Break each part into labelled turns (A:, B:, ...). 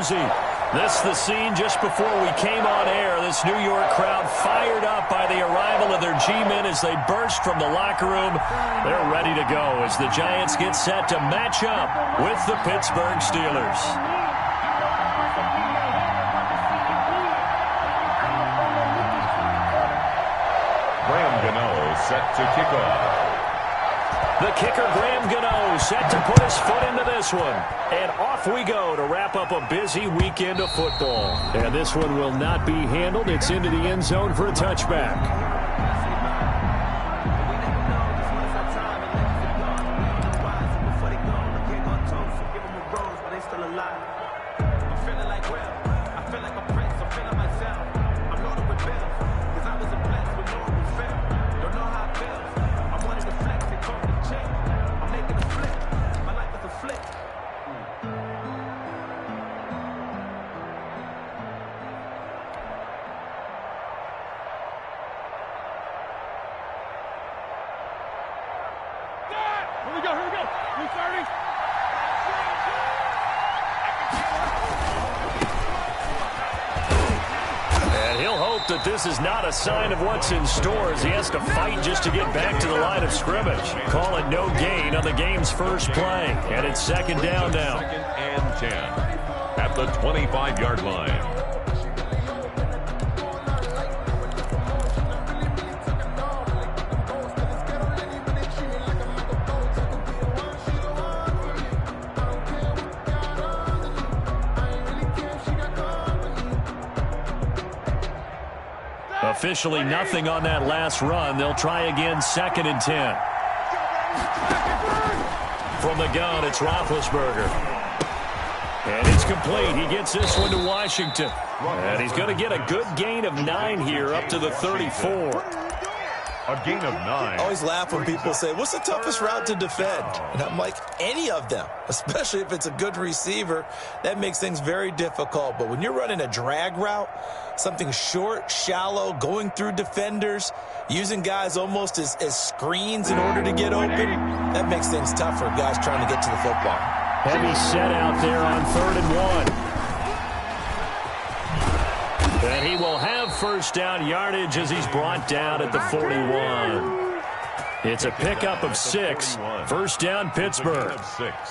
A: jersey. This is the scene just before we came on air. This New York crowd fired up by the arrival of their G-men as they burst from the locker room. They're ready to go as the Giants get set to match up with the Pittsburgh Steelers.
B: Set to kick off.
A: The kicker, Graham Gano, set to put his foot into this one. And off we go to wrap up a busy weekend of football. And this one will not be handled. It's into the end zone for a touchback. That this is not a sign of what's in store as he has to fight just to get back to the line of scrimmage. Call it no gain on the game's first play. And it's second down now.
B: Second and 10 at the 25-yard line.
A: Officially nothing on that last run. They'll try again, second and 10. From the gun, it's Roethlisberger. And it's complete. He gets this one to Washington. And he's going to get a good gain of 9 here up to the 34.
B: A gain of 9.
C: I always laugh when people say, what's the toughest route to defend? And I'm like, any of them, especially if it's a good receiver. That makes things very difficult. But when you're running a drag route, something short, shallow, going through defenders, using guys almost as screens in order to get open, that makes things tough for guys trying to get to the football.
A: Heavy set out there on 3rd and 1. And he will have first down yardage as he's brought down at the 41. It's a pickup of 6. First down, Pittsburgh.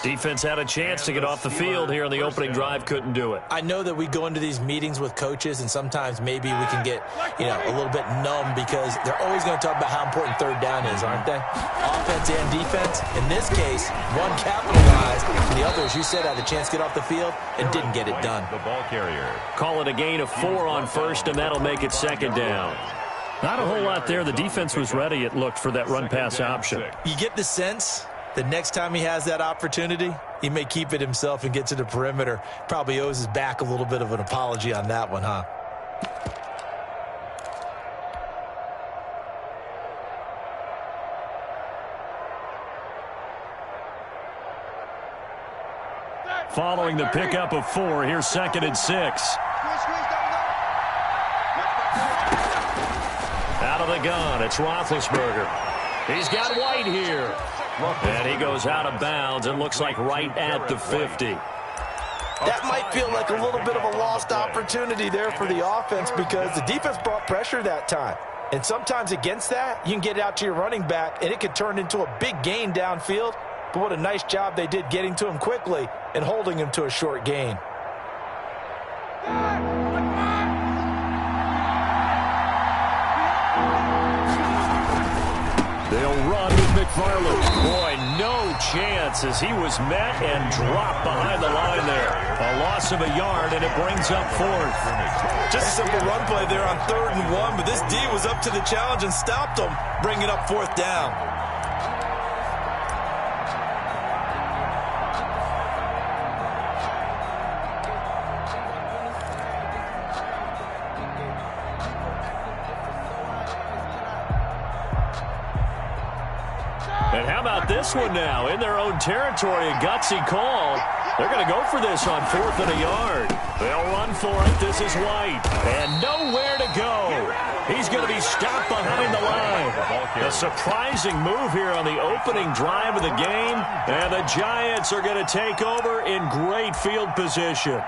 A: Defense had a chance to get off the field here on the opening drive. Couldn't do it.
C: I know that we go into these meetings with coaches, and sometimes maybe we can get, a little bit numb because they're always going to talk about how important 3rd down is, aren't they? Offense and defense. In this case, one capitalized, and the others, you said, had a chance to get off the field and didn't get it done.
B: The ball carrier.
A: Call it a gain of 4 on first, and that'll make it second down. Not a whole lot there. The defense was ready, it looked, for that run-pass option.
C: You get the sense that next time he has that opportunity, he may keep it himself and get to the perimeter. Probably owes his back a little bit of an apology on that one, huh?
A: Following the pickup of 4, here's second and 6. Out of the gun, it's Roethlisberger. He's got White here. And he goes out of bounds and looks like right at the 50.
C: That might feel like a little bit of a lost opportunity there for the offense because the defense brought pressure that time. And sometimes against that, you can get it out to your running back, and it could turn into a big gain downfield. But what a nice job they did getting to him quickly and holding him to a short gain.
A: They'll run with McFarland. Boy, no chance as he was met and dropped behind the line there. A loss of a yard, and it brings up 4th.
C: Just a simple run play there on 3rd and 1, but this D was up to the challenge and stopped him, bringing up 4th down.
A: And how about this one now? In their own territory, a gutsy call. They're going to go for this on 4th and a yard. They'll run for it. This is White. And nowhere to go. He's going to be stopped behind the line. A surprising move here on the opening drive of the game. And the Giants are going to take over in great field position.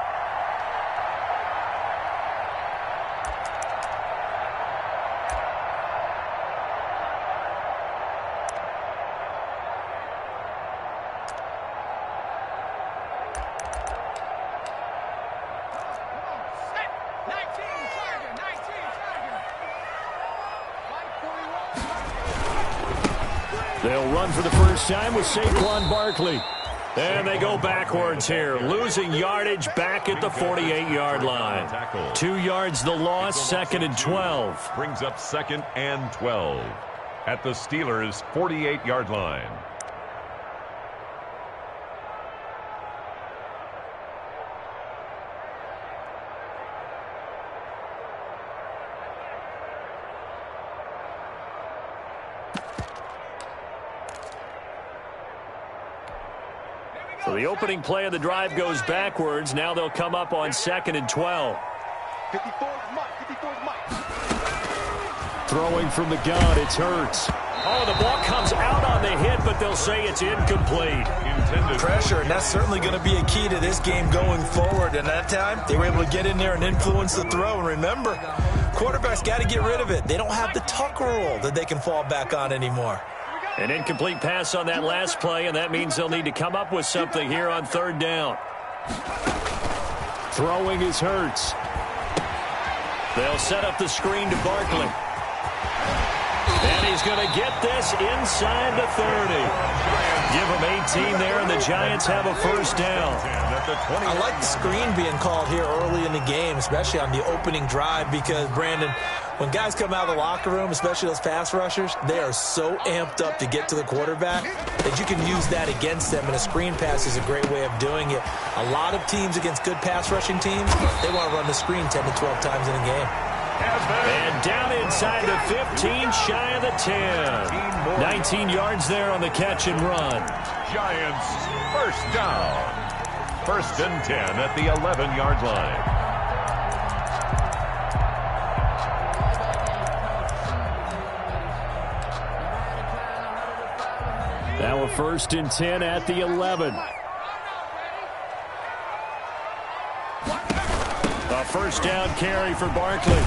A: They'll run for the first time with Saquon Barkley. And they go backwards here, losing yardage back at the 48-yard line. 2 yards the loss, 2nd and 12.
B: Brings up 2nd and 12 at the Steelers' 48-yard line.
A: So the opening play of the drive goes backwards. Now they'll come up on 2nd and 12. Throwing from the gun, it's Hurts. Oh, the ball comes out on the hit, but they'll say it's incomplete.
C: Intended pressure, and that's certainly going to be a key to this game going forward. And that time, they were able to get in there and influence the throw. And remember, quarterbacks got to get rid of it. They don't have the tuck rule that they can fall back on anymore.
A: An incomplete pass on that last play, and that means they'll need to come up with something here on 3rd down. Throwing is Hurts. They'll set up the screen to Barkley. And he's going to get this inside the 30. Give him 18 there, and the Giants have a first down.
C: I like the screen being called here early in the game, especially on the opening drive, because, Brandon, when guys come out of the locker room, especially those pass rushers, they are so amped up to get to the quarterback that you can use that against them, and a screen pass is a great way of doing it. A lot of teams against good pass rushing teams, they want to run the screen 10 to 12 times in a game.
A: And down inside the 15, shy of the 10. 19 yards there on the catch and run.
B: Giants first down. 1st and 10 at the 11-yard line.
A: Now a 1st and 10 at the 11. A first down carry for Barkley.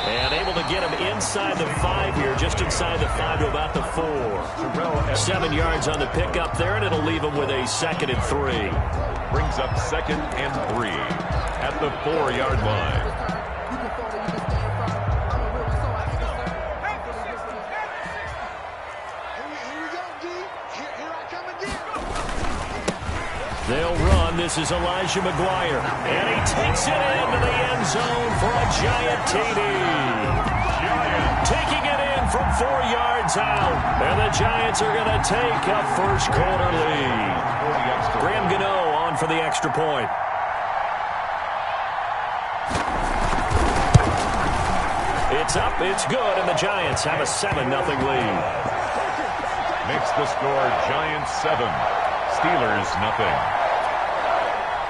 A: And able to get him inside the 5 here, just inside the 5 to about the 4. 7 yards on the pickup there, and it'll leave him with a 2nd and 3.
B: Brings up 2nd and 3 at the 4-yard line.
A: They'll run. This is Elijah McGuire. And he takes it into the end zone for a Giant TD. Taking it in from 4 yards out. And the Giants are going to take a first quarter lead. Graham Gano on for the extra point. It's up, it's good, and the Giants have a 7-0 lead.
B: Makes the score Giants 7, Steelers nothing.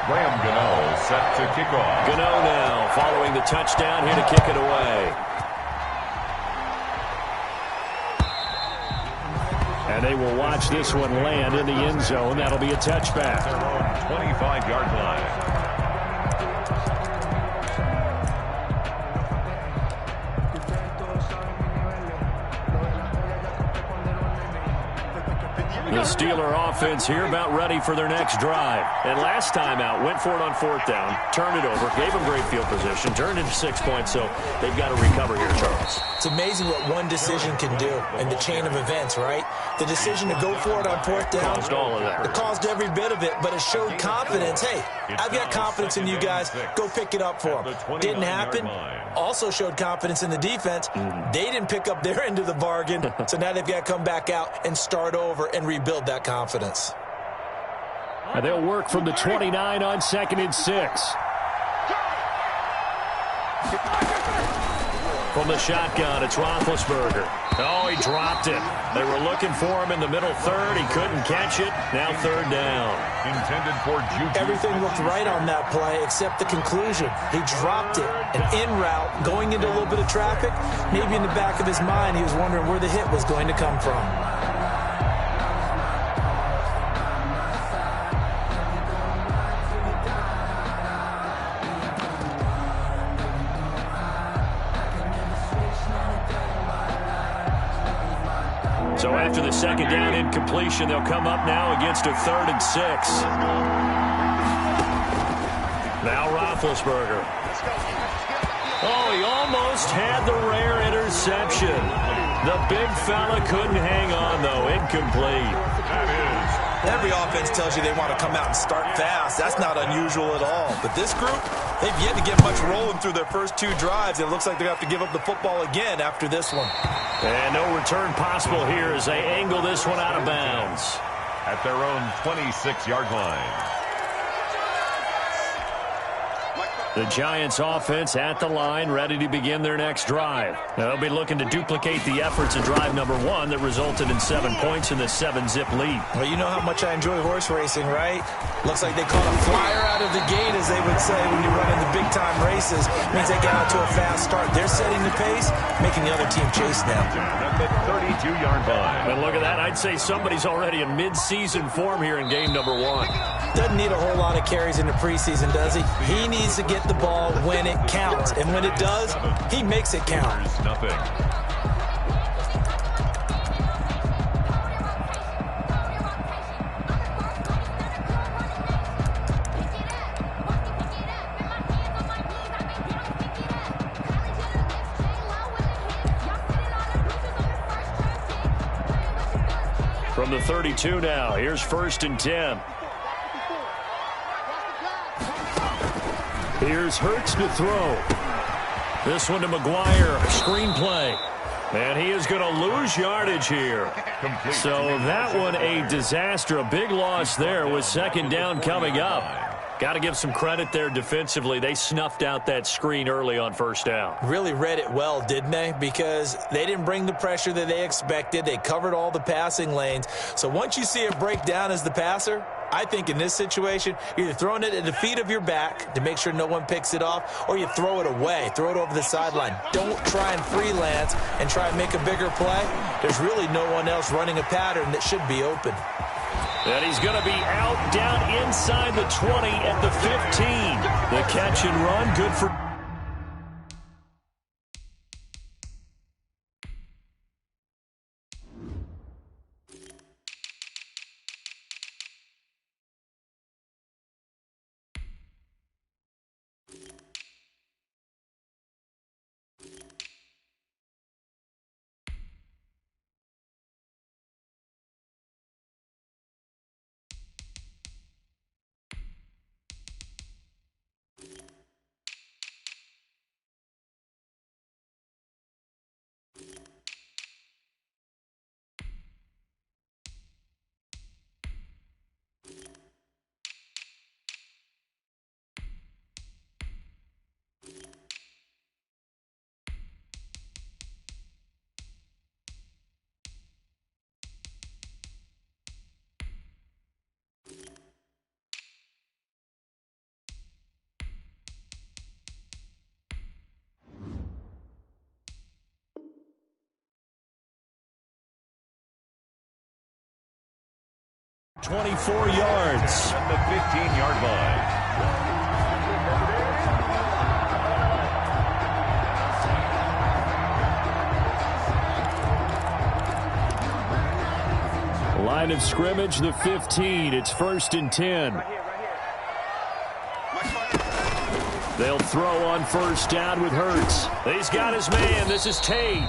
B: Graham Gano set to kick off.
A: Gano now following the touchdown here to kick it away. And they will watch this one land in the end zone. That'll be a touchback.
B: Their own 25-yard line.
A: The Steeler offense here about ready for their next drive. And last time out, went for it on 4th down, turned it over, gave them great field position, turned into 6 points, so they've got to recover here, Charles.
C: It's amazing what one decision can do in the chain of events, right? The decision to go for it on 4th down.
A: Caused all of that.
C: It caused every bit of it, but it showed confidence. Hey, I've got confidence in you guys. Go pick it up for them. Didn't happen. Also showed confidence in the defense. They didn't pick up their end of the bargain, so now they've got to come back out and start over and rebuild that confidence.
A: And they'll work from the 29 on 2nd and 6. From the shotgun, it's Roethlisberger. Oh, he dropped it. They were looking for him in the middle 3rd. He couldn't catch it. Now 3rd down.
B: Intended for Juju.
C: Everything looked right on that play except the conclusion. He dropped it. An in route, going into a little bit of traffic. Maybe in the back of his mind, he was wondering where the hit was going to come from.
A: So after the 2nd down incompletion, they'll come up now against a 3rd and 6. Now Roethlisberger. Oh, he almost had the rare interception. The big fella couldn't hang on, though. Incomplete.
B: That is.
C: Every offense tells you they want to come out and start fast. That's not unusual at all. But this group, they've yet to get much rolling through their first 2 drives. It looks like they're going to have to give up the football again after this one.
A: And no return possible here as they angle this one out of bounds.
B: At their own 26-yard line.
A: The Giants offense at the line, ready to begin their next drive. They'll be looking to duplicate the efforts of drive number 1 that resulted in 7 points in the 7-zip lead.
C: Well, you know how much I enjoy horse racing, right? Looks like they caught a flyer out of the gate, as they would say when you run in the big-time races. Means they get out to a fast start. They're setting the pace, making the other team chase now.
B: At the 32-yard line.
A: And look at that. I'd say somebody's already in mid-season form here in game number 1.
C: Doesn't need a whole lot of carries in the preseason, does he? He needs to get the ball when it counts. And when it does, he makes it count.
B: There's nothing.
A: From the 32 now, here's 1st and 10. Here's Hurts to throw. This one to McGuire, screen play. And he is going to lose yardage here. So that one a disaster. A big loss there with 2nd down coming up. Got to give some credit there defensively. They snuffed out that screen early on 1st down.
C: Really read it well, didn't they? Because they didn't bring the pressure that they expected. They covered all the passing lanes. So once you see it break down as the passer, I think in this situation, you're either throwing it at the feet of your back to make sure no one picks it off, or you throw it away, throw it over the sideline. Don't try and freelance and try and make a bigger play. There's really no one else running a pattern that should be open.
A: And he's going to be out down inside the 20 at the 15. The catch and run, good for... ...24 yards.
B: At the 15-yard line.
A: Line of scrimmage, the 15. It's 1st and 10. They'll throw on 1st down with Hurts. He's got his man. This is Tate.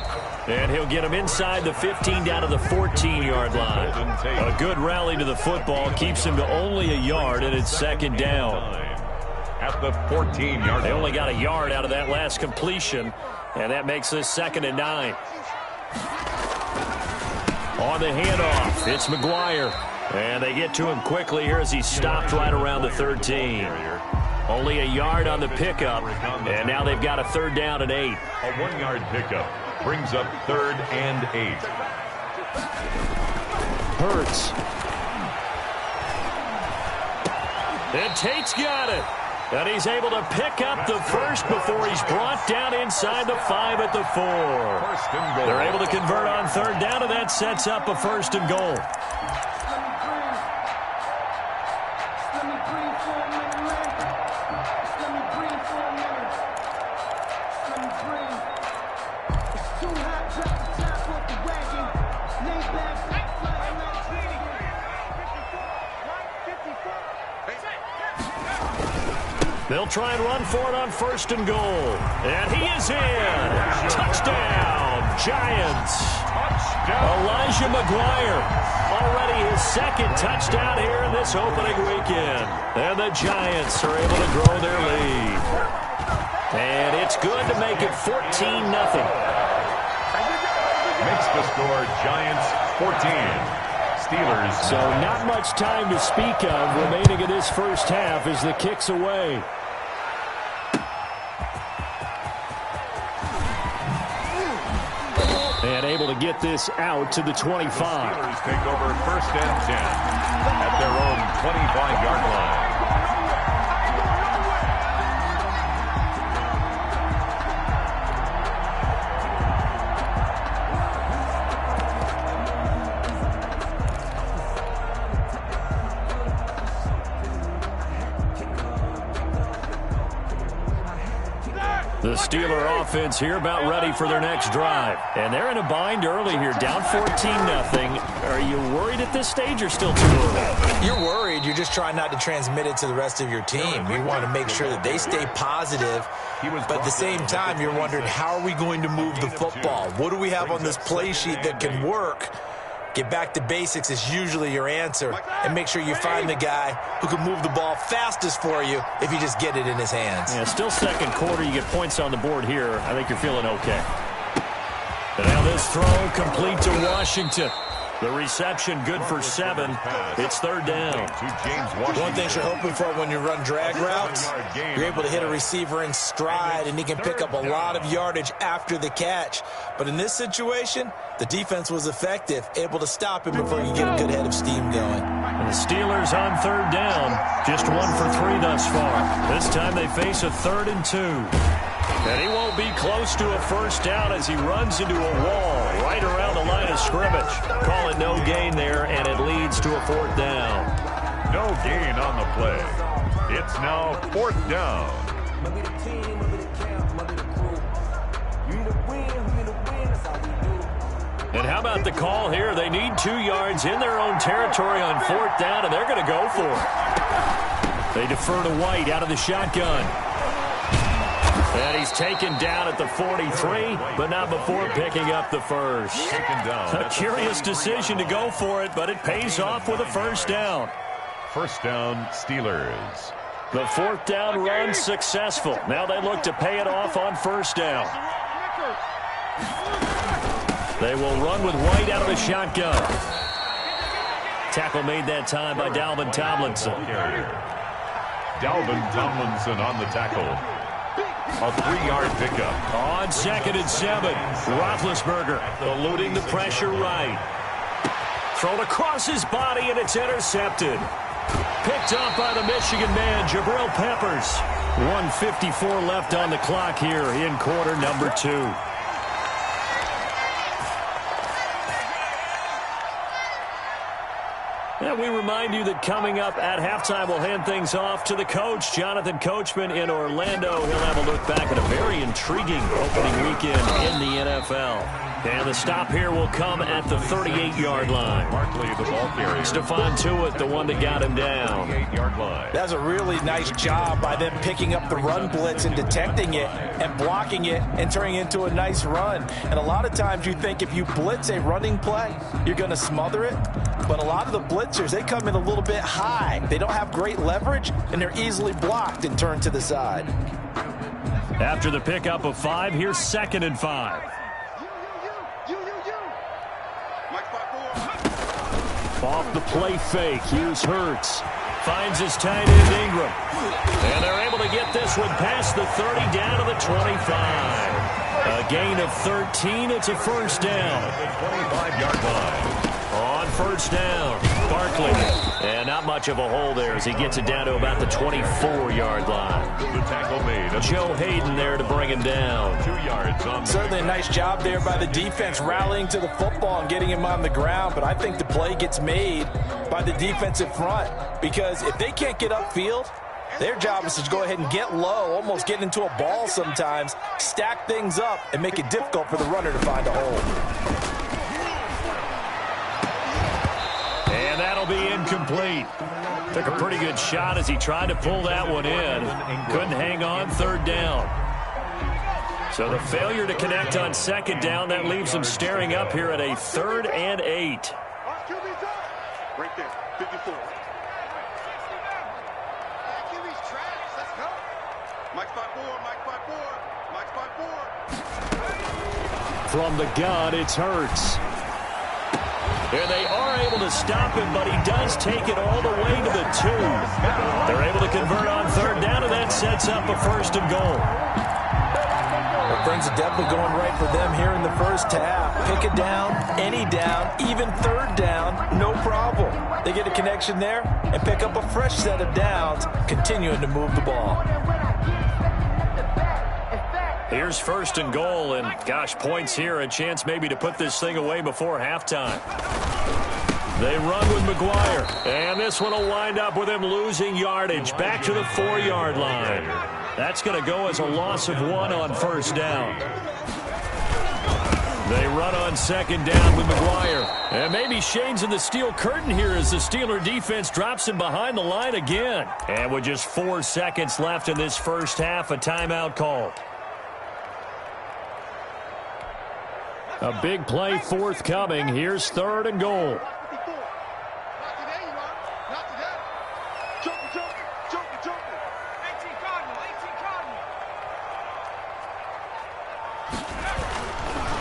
A: And he'll get him inside the 15 down to the 14-yard line. A good rally to the football keeps him to only a yard, and it's 2nd down.
B: At the 14-yard line.
A: They only got a yard out of that last completion, and that makes this 2nd and 9. On the handoff, it's McGuire. And they get to him quickly here as he stopped right around the 13. Only a yard on the pickup, and now they've got a 3rd down and 8.
B: A 1-yard pickup brings up 3rd and 8.
A: Hurts. And Tate's got it. And he's able to pick up the first before he's brought down inside the 5 at the 4.
B: First and goal.
A: They're able to convert on 3rd down, and that sets up a 1st and goal. They'll try and run for it on 1st and goal. And he is in. Touchdown, Giants.
B: Touchdown.
A: Elijah McGuire, already his second touchdown here in this opening weekend. And the Giants are able to grow their lead. And it's good to make it 14-0.
B: Makes the score Giants 14. Steelers.
A: So not much time to speak of remaining in this first half as the kick's away. And able to get this out to the 25.
B: Steelers take over 1st and 10 at their own 25-yard line.
A: The Steeler offense here about ready for their next drive. And they're in a bind early here, down 14-0. Are you worried at this stage or still too early?
C: You're worried. You're just trying not to transmit it to the rest of your team. You want to make sure that they stay positive. But at the same time, you're wondering, how are we going to move the football? What do we have on this play sheet that can work? Get back to basics is usually your answer. And make sure you find the guy who can move the ball fastest for you if you just get it in his hands.
A: Yeah, still second quarter. You get points on the board here. I think you're feeling okay. And now this throw complete to Washington. The reception good for 7. It's 3rd down.
C: One thing you're hoping for when you run drag routes, you're able to hit a receiver in stride, and he can pick up a lot of yardage after the catch. But in this situation, the defense was effective, able to stop him before you get a good head of steam going.
A: And the Steelers on 3rd down, just 1 for 3 thus far. This time they face a 3rd and 2. And he won't be close to a first down as he runs into a wall right around the line of scrimmage. Call it no gain there, and it leads to a 4th down.
B: No gain on the play. It's now 4th down.
A: And how about the call here? They need 2 yards in their own territory on 4th down, and they're going to go for it. They defer to White out of the shotgun. And he's taken down at the 43, but not before picking up the first. A curious decision to go for it, but it pays off with a first down.
B: First down, Steelers.
A: The 4th down run successful. Now they look to pay it off on first down. They will run with White out of the shotgun. Tackle made that time by Dalvin Tomlinson.
B: Dalvin Tomlinson on the tackle. A 3-yard pickup.
A: On 2nd and 7, Roethlisberger eluding the pressure right. Thrown across his body, and it's intercepted. Picked up by the Michigan man, Jabril Peppers. 1:54 left on the clock here in quarter number 2. And we remind you that coming up at halftime, we'll hand things off to the coach, Jonathan Coachman in Orlando. He'll have a look back at a very intriguing opening weekend in the NFL. And the stop here will come at the 38-yard line.
B: Barkley, the ball carrier.
A: Stephon Tuitt, the one that got him down.
B: 38-yard line.
C: That's a really nice job by them picking up the run blitz and detecting it and blocking it and turning it into a nice run. And a lot of times you think if you blitz a running play, you're going to smother it. But a lot of the blitzers, they come in a little bit high. They don't have great leverage, and they're easily blocked and turned to the side.
A: After the pickup of 5, here's 2nd and 5. Off the play fake, here's Hurts. Finds his tight end Ingram. And they're able to get this one past the 30 down to the 25. A gain of 13, it's a first down.
B: 25-yard line.
A: On first down, Barkley. And not much of a hole there as he gets it down to about the 24-yard line.
B: The tackle made.
A: Joe Hayden there to bring him down.
B: 2 yards on.
C: Certainly a nice job there by the defense rallying to the football and getting him on the ground. But I think the play gets made by the defensive front because if they can't get upfield, their job is to go ahead and get low, almost get into a ball sometimes, stack things up, and make it difficult for the runner to find a hole.
A: And that'll be incomplete. Took a pretty good shot as he tried to pull that one in. Couldn't hang on, 3rd down. So the failure to connect on second down, that leaves them staring up here at a 3rd and 8.
D: Right there, 54. Mike 5-4, Mike 5-4, Mike 5-4.
A: From the gun, it's Hurts. And they are able to stop him, but he does take it all the way to the 2. They're able to convert on 3rd down, and that sets up a 1st and goal.
C: Well, things are definitely going right for them here in the first half. Pick it down, any down, even 3rd down, no problem. They get a connection there and pick up a fresh set of downs, continuing to move the ball.
A: Here's 1st and goal, and gosh, points here, a chance maybe to put this thing away before halftime. They run with McGuire, and this one will wind up with him losing yardage back to the 4-yard line. That's going to go as a loss of 1 on 1st down. They run on 2nd down with McGuire. And maybe Shane's in the steel curtain here as the Steeler defense drops him behind the line again. And with just 4 seconds left in this first half, a timeout call. A big play forthcoming. Here's 3rd and goal.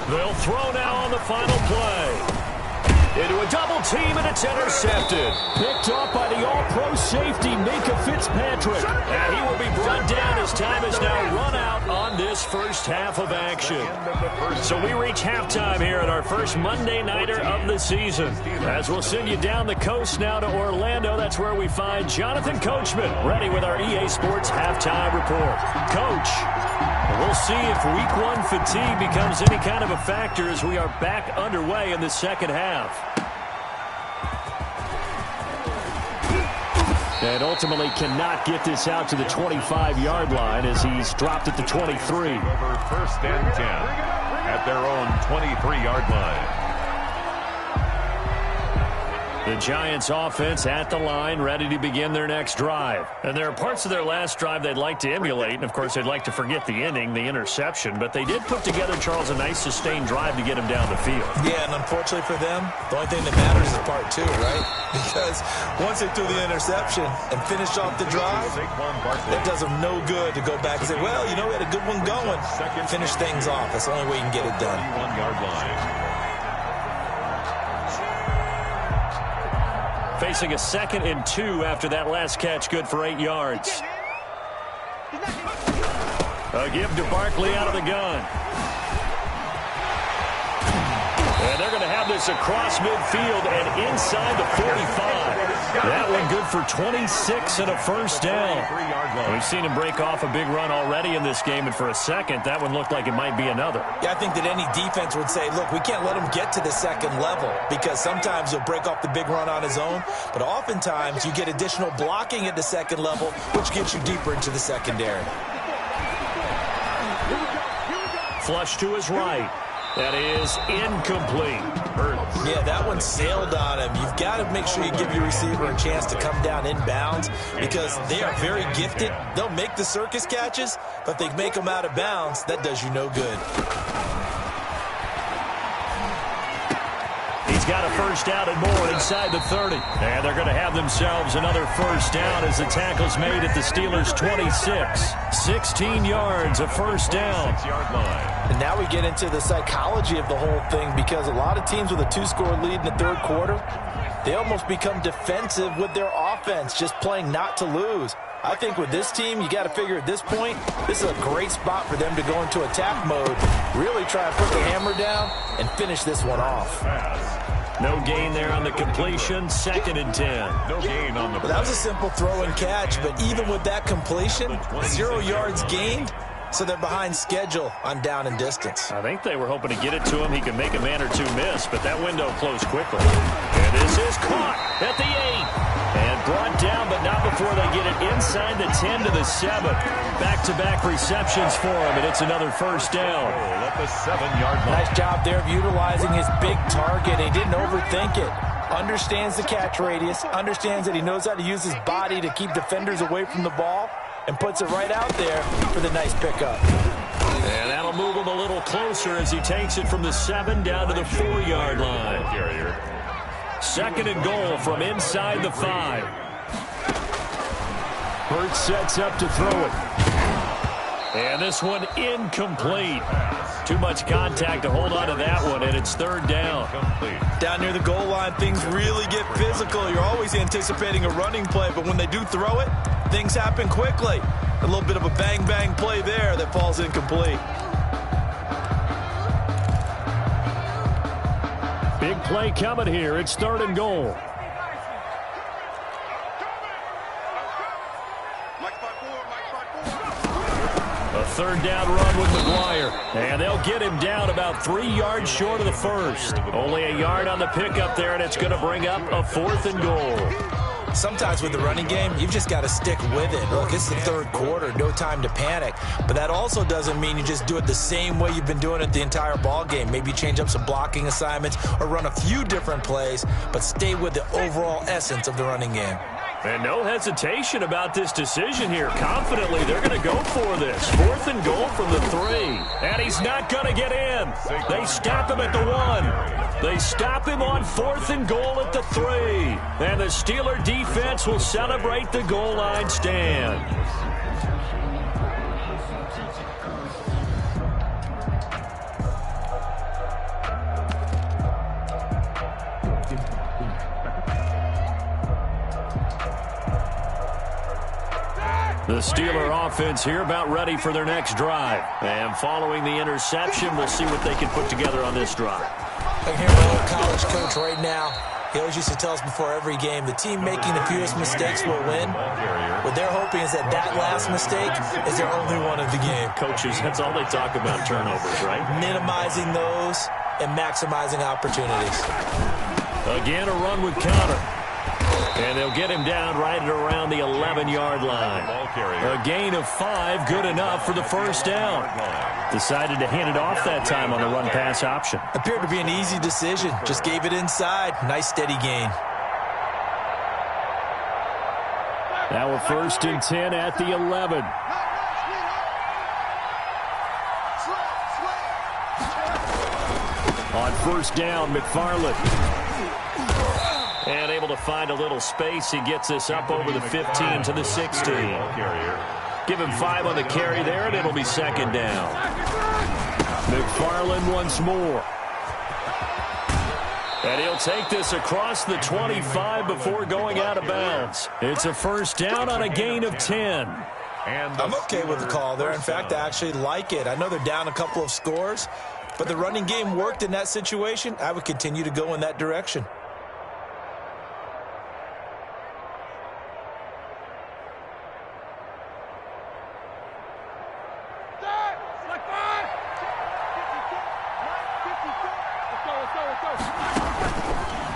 A: They'll throw now on the final play. Into a double team, and it's intercepted. Picked off by the all-pro safety, Minka Fitzpatrick. And he will be brought down as time is now run out on this first half of action. So we reach halftime here at our first Monday Nighter of the season. As we'll send you down the coast now to Orlando, that's where we find Jonathan Coachman, ready with our EA Sports halftime report. Coach, we'll see if Week 1 fatigue becomes any kind of a factor as we are back underway in the second half. And ultimately cannot get this out to the 25-yard line as he's dropped at the 23.
B: 1st and 10 at their own 23-yard line.
A: The Giants offense at the line, ready to begin their next drive. And there are parts of their last drive they'd like to emulate, and of course they'd like to forget the inning, the interception, but they did put together, Charles, a nice sustained drive to get him down the field.
C: Yeah, and unfortunately for them, the only thing that matters is part 2, right? Because once they threw the interception and finished off the drive, it does them no good to go back and say, well, you know, we had a good one going. Finish things off. That's the only way you can get it done.
B: 1-yard line.
A: Facing a 2nd and 2 after that last catch, good for 8 yards. A give to Barkley out of the gun. And they're going to have this across midfield and inside the 45. That one good for 26 and a 1st down. We've seen him break off a big run already in this game, and for a second, that one looked like it might be another.
C: Yeah, I think that any defense would say, look, we can't let him get to the 2nd level because sometimes he'll break off the big run on his own, but oftentimes you get additional blocking at the 2nd level, which gets you deeper into the secondary.
A: Flush to his right. That is incomplete.
C: Yeah, that one sailed on him. You've got to make sure you give your receiver a chance to come down inbounds because they are very gifted. They'll make the circus catches, but if they make them out of bounds, that does you no good.
A: He's got a 1st down and more inside the 30. And they're going to have themselves another 1st down as the tackle's made at the Steelers' 26. 16 yards, a 1st down.
B: 6-yard line.
C: And now we get into the psychology of the whole thing because a lot of teams with a 2-score lead in the 3rd quarter, they almost become defensive with their offense, just playing not to lose. I think with this team, you got to figure at this point, this is a great spot for them to go into attack mode, really try and put the hammer down and finish this one off.
A: No gain there on the completion, 2nd and 10.
B: No gain on the play.
C: That was a simple throw and catch, but even with that completion, 0 yards gained, so they're behind schedule on down and distance.
A: I think they were hoping to get it to him. He could make a man or two miss, but that window closed quickly. And this is caught at the 8. And brought down, but not before they get it inside the 10 to the 7. Back-to-back receptions for him, and it's another 1st down.
B: At the 7-yard line.
C: Nice job there of utilizing his big target. He didn't overthink it. Understands the catch radius, understands that he knows how to use his body to keep defenders away from the ball, and puts it right out there for the nice pickup.
A: And that'll move him a little closer as he takes it from the 7 down to the 4-yard line. Second and goal from inside the 5. Hurts sets up to throw it. And this one incomplete. Too much contact to hold on to that one, and it's third down.
C: Down near the goal line, things really get physical. You're always anticipating a running play, but when they do throw it, things happen quickly. A little bit of a bang-bang play there that falls incomplete.
A: Big play coming here. It's third and goal. A third down run with McGuire. And they'll get him down about 3 yards short of the first. Only a yard on the pickup there, and it's going to bring up a 4th and goal.
C: Sometimes with the running game, you've just got to stick with it. Look, it's the third quarter, no time to panic. But that also doesn't mean you just do it the same way you've been doing it the entire ball game. Maybe change up some blocking assignments or run a few different plays, but stay with the overall essence of the running game.
A: And no hesitation about this decision here. Confidently, they're going to go for this. 4th and goal from the 3. And he's not going to get in. They stop him at the 1. They stop him on 4th and goal at the 3. And the Steeler defense will celebrate the goal line stand. The Steeler offense here about ready for their next drive. And following the interception, we'll see what they can put together on this drive.
C: I can hear my old college coach right now. He always used to tell us before every game, the team making the fewest mistakes will win. What they're hoping is that that last mistake is their only one of the game.
A: Coaches, that's all they talk about, turnovers, right?
C: Minimizing those and maximizing opportunities.
A: Again, a run with Conner. And they'll get him down right at around the 11-yard line. A gain of 5, good enough for the first down. Decided to hand it off that time on the run-pass option.
C: Appeared to be an easy decision. Just gave it inside. Nice, steady gain.
A: Now a 1st and 10 at the 11. On first down, McFarland. And able to find a little space. He gets this up over the 15 to the 16. Give him 5 on the carry there, and it'll be second down. McFarland once more. And he'll take this across the 25 before going out of bounds. It's a first down on a gain of 10.
C: I'm okay with the call there. In fact, I actually like it. I know they're down a couple of scores, but the running game worked in that situation. I would continue to go in that direction.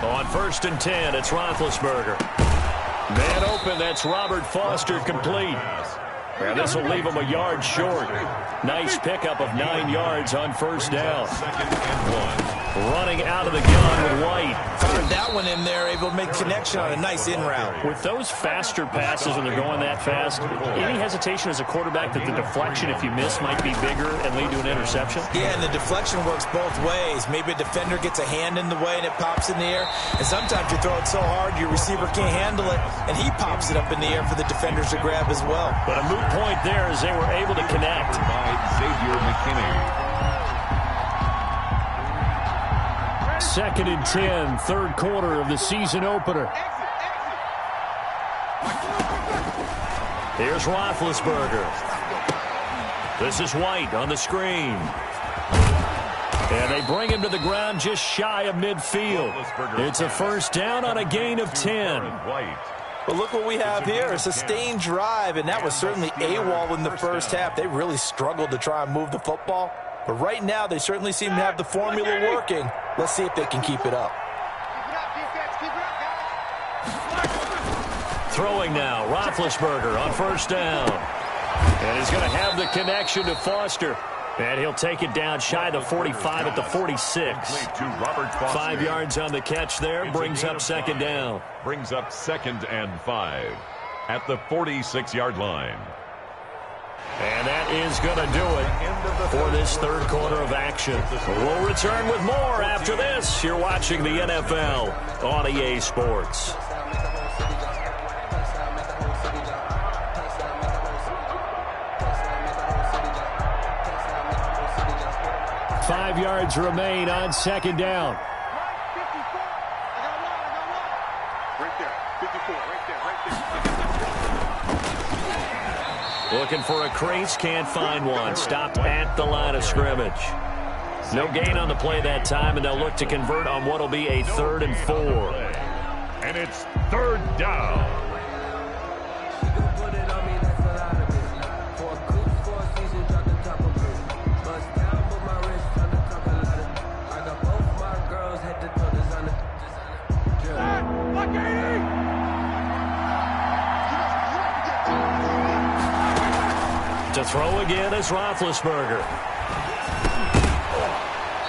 A: On 1st and 10, it's Roethlisberger. Man open, that's Robert Foster, complete. And this will leave him a yard short. Nice pickup of 9 yards on first down. Running out of the gun with White.
C: Found that one in there, able to make connection on a nice in route.
A: With those faster passes when they're going that fast, any hesitation as a quarterback that the deflection, if you miss, might be bigger and lead to an interception?
C: Yeah, and the deflection works both ways. Maybe a defender gets a hand in the way and it pops in the air. And sometimes you throw it so hard your receiver can't handle it, and he pops it up in the air for the defenders to grab as well.
A: But a moot point there as they were able to connect.
B: By Xavier McKinney.
A: 2nd and 10, third quarter of the season opener. Here's Roethlisberger. This is White on the screen. And they bring him to the ground just shy of midfield. It's a first down on a gain of 10.
C: But look what we have here, a sustained drive, and that was certainly AWOL in the first half. They really struggled to try and move the football. But right now, they certainly seem to have the formula working. Let's see if they can keep it up.
A: Throwing now, Roethlisberger on first down. And he's going to have the connection to Foster. And he'll take it down shy of the 45 at the 46. 5 yards on the catch there, brings up second down.
B: Brings up 2nd and 5 at the 46-yard line.
A: And that is going to do it for this third quarter of action. We'll return with more after this. You're watching the NFL on EA Sports. Five yards remain on second down.
D: Right there. 54. Right there.
A: Looking for a crease, can't find one. Stopped at the line of scrimmage. No gain on the play that time, and they'll look to convert on what will be a 3rd and 4.
B: And it's 3rd down.
A: To throw again is Roethlisberger.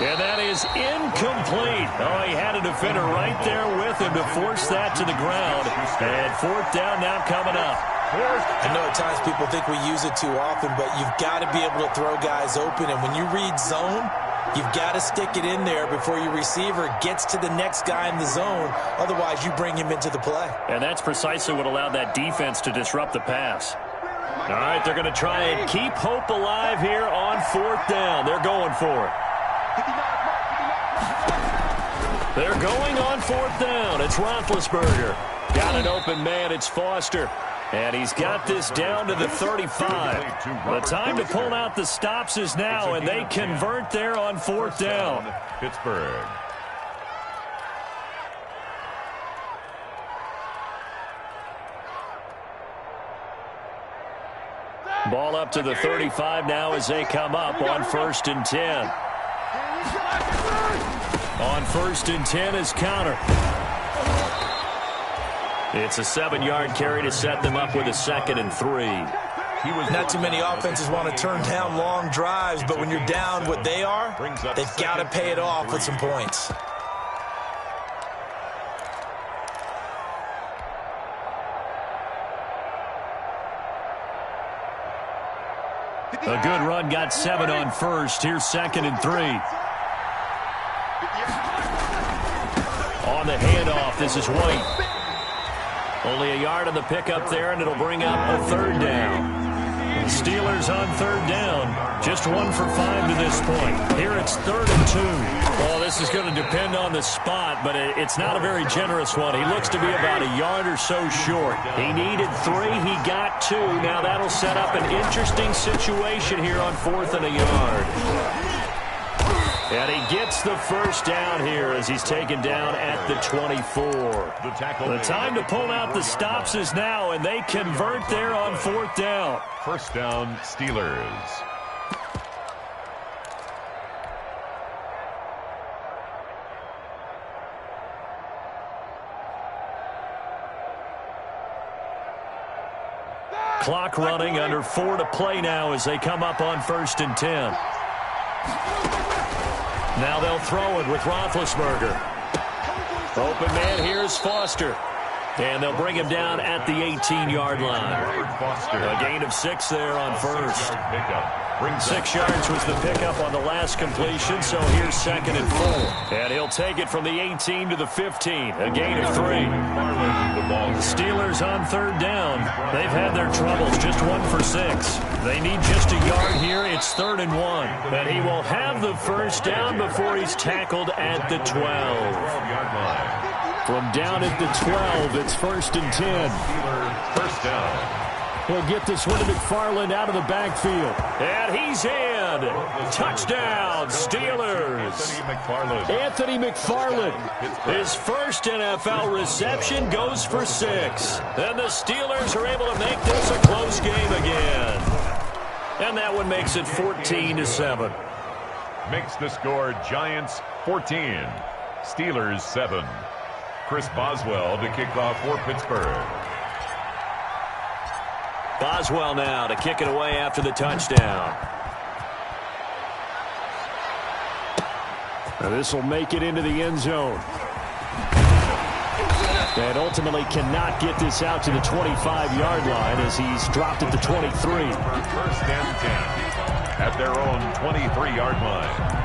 A: And that is incomplete. Oh, he had a defender right there with him to force that to the ground. And 4th down now coming up.
C: I know at times people think we use it too often, but you've got to be able to throw guys open. And when you read zone, you've got to stick it in there before your receiver gets to the next guy in the zone. Otherwise, you bring him into the play. And that's precisely what allowed that defense to disrupt the pass. All right, they're going to try and keep hope alive here on 4th down. They're going for it. They're going on 4th down. It's Roethlisberger. Got an open man. It's Foster. And he's got this down to the 35. The time to pull out the stops is now, and they convert there on 4th down.
B: Pittsburgh.
A: Ball up to the 35 now as they come up on 1st and 10. On 1st and 10 is counter. It's a 7-yard carry to set them up with a 2nd and 3. Not too many offenses want to turn down long drives, but when you're down what they are, they've got to pay it off with some points. A good run got 7 on 1st. Here's 2nd and 3. On the handoff, this is White. Only a yard on the pickup there, and it'll bring up a 3rd down. The Steelers on 3rd down. Just 1 for 5 to this point. Here it's 3rd and 2. Well, this is going to depend on the spot, but it's not a very generous one. He looks to be about a yard or so short. He needed 3. He got 2. Now that'll set up an interesting situation here on 4th and a yard. And he gets the 1st down here as he's taken down at the 24. The time to pull out the stops is now, and they convert there on 4th down.
B: 1st down, Steelers.
A: Clock running, under 4 to play now as they come up on 1st and 10. Now they'll throw it with Roethlisberger. Open man, here's Foster. And they'll bring him down at the 18-yard line. A gain of 6 there on 1st. 6 yards was the pickup on the last completion, so here's 2nd and 4. And he'll take it from the 18 to the 15. A gain of 3. Steelers on 3rd down. They've had their troubles, just 1 for 6. They need just a yard here. It's 3rd and 1. And he will have the 1st down before he's tackled at the 12. From down at the 12, it's 1st and 10.
B: 1st down.
A: He'll get this one to McFarland out of the backfield. And he's in. Touchdown, Steelers. Anthony McFarland. His first NFL reception goes for 6. And the Steelers are able to make this a close game again. And that one makes it 14-7.
B: Makes the score Giants 14. Steelers 7. Chris Boswell to kick off for Pittsburgh.
A: Boswell now to kick it away after the touchdown. This will make it into the end zone. And ultimately cannot get this out to the 25-yard line as he's dropped at the 23.
B: 1st and 10. at their own 23-yard line.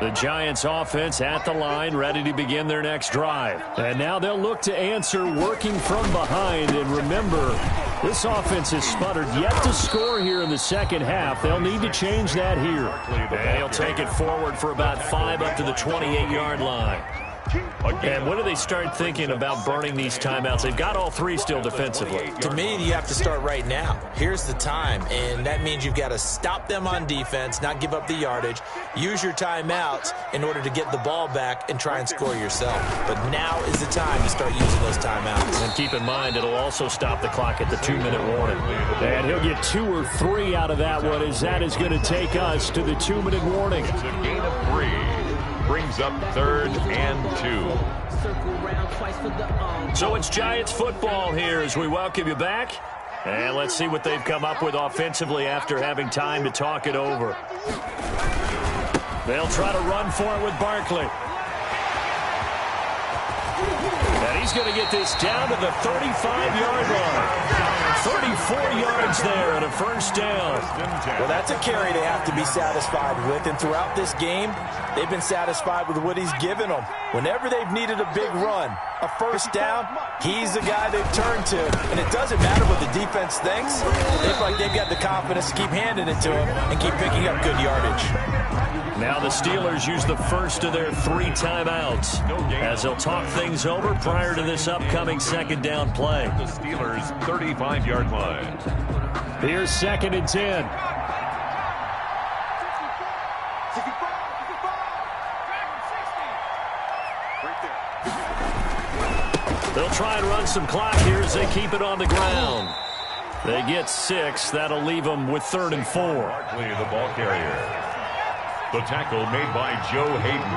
A: The Giants offense at the line, ready to begin their next drive. And now they'll look to answer working from behind. And remember, this offense has sputtered yet to score here in the second half. They'll need to change that here. And he'll take it forward for about 5 up to the 28-yard line. And when do they start thinking about burning these timeouts? They've got all 3 still defensively.
C: To me, you have to start right now. Here's the time, and that means you've got to stop them on defense, not give up the yardage, use your timeouts in order to get the ball back and try and score yourself. But now is the time to start using those timeouts.
A: And keep in mind, it'll also stop the clock at the 2-minute warning. And he'll get 2 or 3 out of that one, as that is going to take us to the 2-minute warning.
B: It's a gain of 3. Brings up 3rd and 2.
A: So it's Giants football here as we welcome you back. And let's see what they've come up with offensively after having time to talk it over. They'll try to run for it with Barkley. And he's going to get this down to the 35-yard line. 34 yards there and a first down.
C: Well, that's a carry they have to be satisfied with. And throughout this game, they've been satisfied with what he's given them. Whenever they've needed a big run, a first down, he's the guy they've turned to. And it doesn't matter what the defense thinks. They feel like they've got the confidence to keep handing it to him and keep picking up good yardage.
A: Now the Steelers use the first of their 3 timeouts as they'll talk things over prior to this upcoming second down play.
B: The Steelers' 35-yard line.
A: Here's 2nd and 10. They'll try and run some clock here as they keep it on the ground. They get 6. That'll leave them with 3rd and 4.
B: Barkley, the ball carrier. The tackle made by Joe Hayden.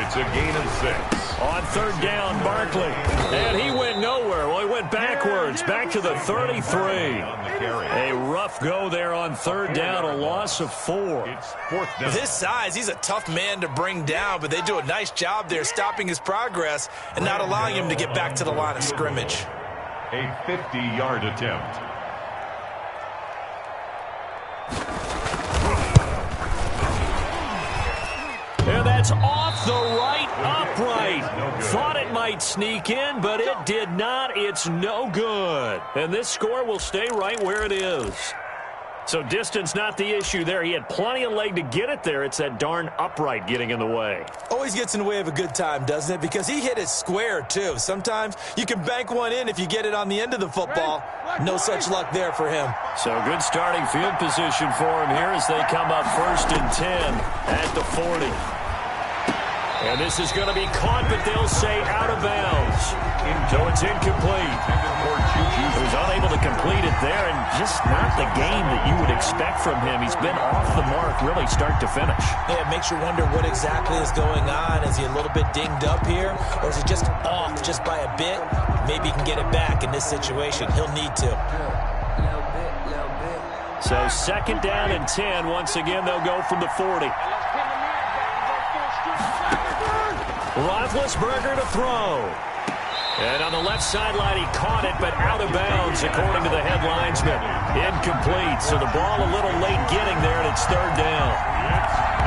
B: It's a gain of 6.
A: On 3rd down, Barkley. And he went nowhere. Well, he went backwards, back to the 33. A rough go there on 3rd down, a loss of 4.
B: It's 4th down.
C: With his size, he's a tough man to bring down, but they do a nice job there stopping his progress and not allowing him to get back to the line of scrimmage.
B: A 50-yard attempt.
A: And that's off the right upright. Thought it might sneak in, but it did not. It's no good. And this score will stay right where it is. So distance not the issue there. He had plenty of leg to get it there. It's that darn upright getting in the way.
C: Always gets in the way of a good time, doesn't it? Because he hit it square, too. Sometimes you can bank one in if you get it on the end of the football. No such luck there for him.
A: So good starting field position for him here as they come up 1st and 10 at the 40. And this is going to be caught, but they'll say out of bounds. So it's incomplete. He was unable to complete it there, and just not the game that you would expect from him. He's been off the mark really start to finish.
C: Yeah, it makes you wonder what exactly is going on. Is he a little bit dinged up here, or is he just off just by a bit? Maybe he can get it back in this situation. He'll need to.
A: So 2nd down and 10. Once again, they'll go from the 40. Roethlisberger to throw. And on the left sideline, he caught it, but out of bounds, according to the head linesman. Incomplete, so the ball a little late getting there, and it's 3rd down.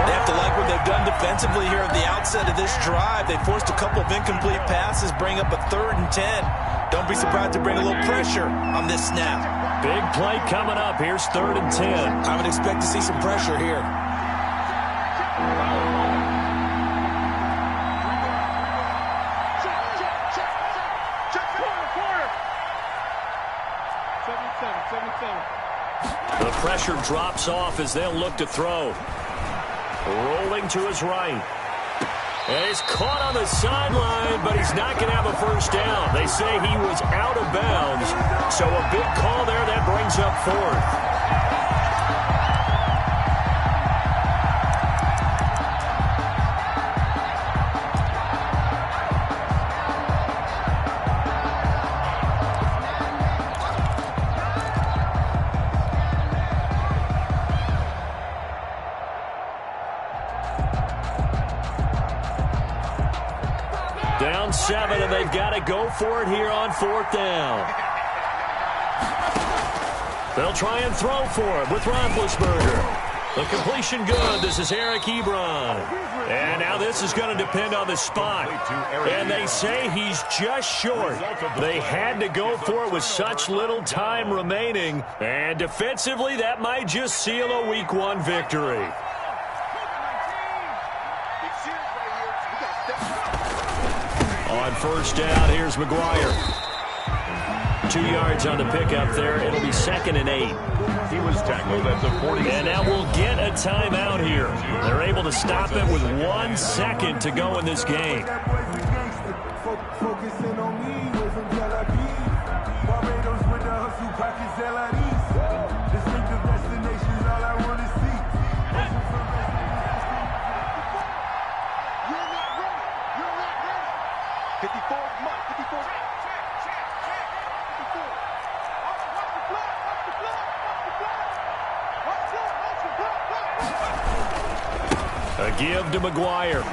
C: They have to like what they've done defensively here at the outset of this drive. They forced a couple of incomplete passes, bring up a 3rd and 10. Don't be surprised to bring a little pressure on this snap.
A: Big play coming up. Here's 3rd and 10.
C: I would expect to see some pressure here.
A: The pressure drops off as they'll look to throw. Rolling to his right. And he's caught on the sideline, but he's not going to have a first down. They say he was out of bounds. So a big call there that brings up 4th. Down 7, and they've got to go for it here on 4th down. They'll try and throw for it with Roethlisberger. The completion good. This is Eric Ebron. And now this is going to depend on the spot. And they say he's just short. They had to go for it with such little time remaining. And defensively, that might just seal a Week 1 victory. On 1st down, here's McGuire. 2 yards on the pickup there. It'll be 2nd and 8.
B: He was tackled at the 40.
A: And now we'll get a timeout here. They're able to stop it with 1 second to go in this game. A give to McGuire.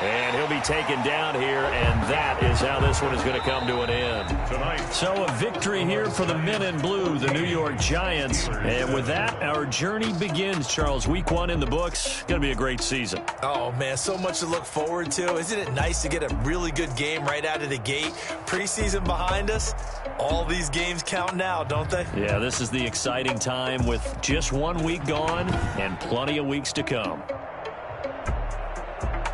A: And he'll be taken down here, and that is how this one is going to come to an end. So a victory here for the men in blue, the New York Giants. And with that, our journey begins, Charles. Week 1 in the books. Going to be a great season.
C: Oh, man, so much to look forward to. Isn't it nice to get a really good game right out of the gate? Preseason behind us. All these games count now, don't they?
A: Yeah, this is the exciting time with just 1 week gone and plenty of weeks to come.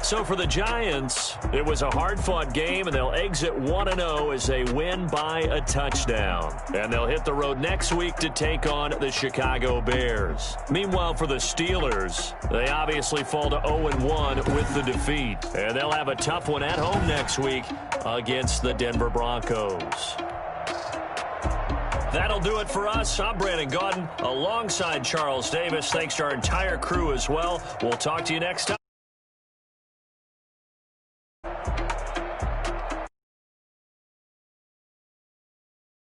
A: So for the Giants, it was a hard-fought game, and they'll exit 1-0 as they win by a touchdown. And they'll hit the road next week to take on the Chicago Bears. Meanwhile, for the Steelers, they obviously fall to 0-1 with the defeat. And they'll have a tough one at home next week against the Denver Broncos. That'll do it for us. I'm Brandon Gaudin alongside Charles Davis. Thanks to our entire crew as well. We'll talk to you next time.